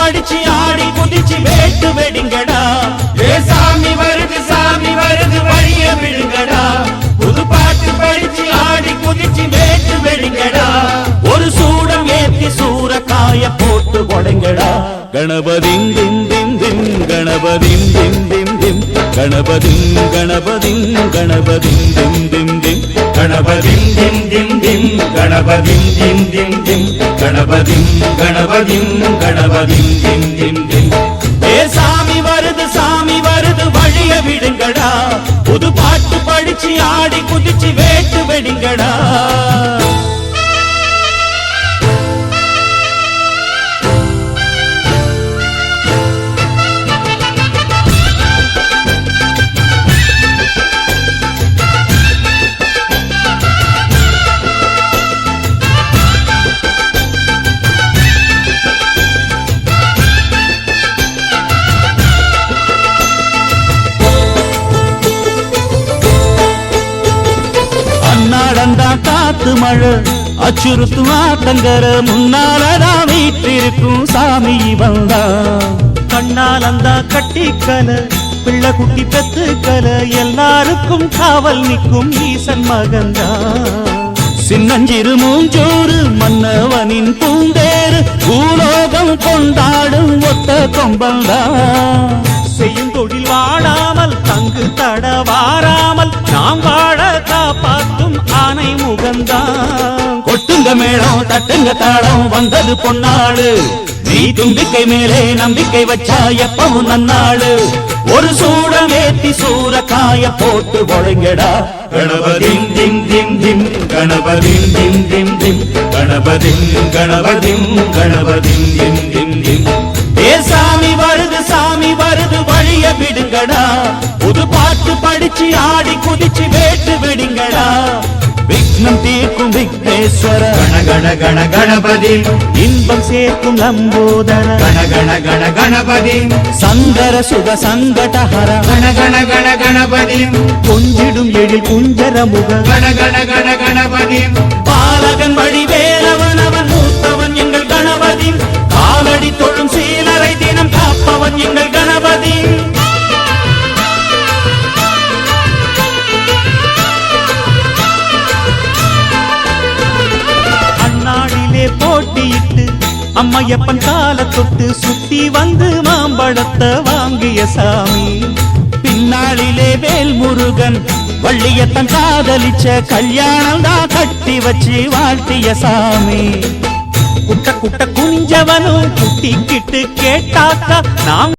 படிச்சு ஆடி குதிச்சு வேட்டு வெடிங்கடா. சாமி வருது வழிய விடுங்கடா. புது பாட்டு படிச்சு ஆடி குதிச்சு வேட்டு வெடிங்கடா. ஒரு சூடம் ஏத்தி சூரக்காய போட்டு கொடைங்கடா. கணபதிம் திம் திம் திம் கணபதிம் திம் திம் திம் கணபதிம் கணபதிம் கணபதிம் திம் திம் திம் கணபதிம் திம் திம் திம் கணபதிம் திம் திம் திம் கணபதிம் கணபதிம் கணபதிம் திம் திம் திம். சாமி வருது வழிய விடுங்கடா. புது பாட்டு படிச்சு ஆடி குதிச்சு வேட்டு வெடிங்கடா. காத்து மழை அச்சுறுத்தும் ஆத்தங்கர முன்னாலதான் வீட்டிருக்கும் சாமி வந்தா. கண்ணாலந்தா கட்டிக்கல பிள்ளை குட்டி பெத்துக்கல எல்லாருக்கும் காவல் நிற்கும் ஈசன் மகந்தா. சின்னஞ்சிறு மூஞ்சோறு மன்னவனின் பூந்தேறு பூலோகம் கொண்டாடும் ஒத்த கொம்பந்தா. செய்யும் தொழில் வாழாமல் தங்கு தட வாராமல் நாம் வாழ காப்பாற்றும் ஆனை முகந்தான். கொட்டுங்க மேளம் தட்டுங்க தாளம் வந்தது பொன்னாடு. நீ தும்பிக்கை மேலே நம்பிக்கை வச்சா எப்பவும் நன்னாடு. ஒரு சூடம் ஏத்தி சூரக்காய போட்டு ஒழுங்கடா. கணபதிம் திம் திம் திம் கணபதிம் திம் திம் திம் கணபதிம் கணபதிம் கணபதிம் திம் திம் திம். சாமி வருது வழிய விடுங்கடா. புது பாட்டு படிச்சு ஆடி குதிச்சு வேட்டு வெடிங்கடா. விக்னம் தீர்க்கும் விக்னேஸ்வர கண கண கண கணபதி. இன்பம் சேர்க்கும் லம்போதர கண கண கண கணபதி. சங்கர சுக சங்கடஹர கண கண கண கணபதி. கொஞ்சிடும் எழில் குஞ்சர முக கண கண கண கணபதி. பாலகன் வழிவேலவன் அவன் மூத்தவன் எங்கள் கணபதி. காலடி தொழும் சீலரை தினம் காப்பவன் எங்கள் கணபதி. அந்நாளிலே போட்டியிட்டு அம்மையப்பன் கால தொட்டு சுத்தி வந்து மாம்பழத்தை வாங்கிய சாமி. பின்னாளிலே வேல் முருகன் வள்ளியத்தன் காதலிச்ச கல்யாணம் தான் கட்டி வச்சு வாழ்த்திய சாமி. குட்ட குட்ட குனிஞ்சவனும் குட்டிக்கிட்டு கேட்டாக்கா நாம்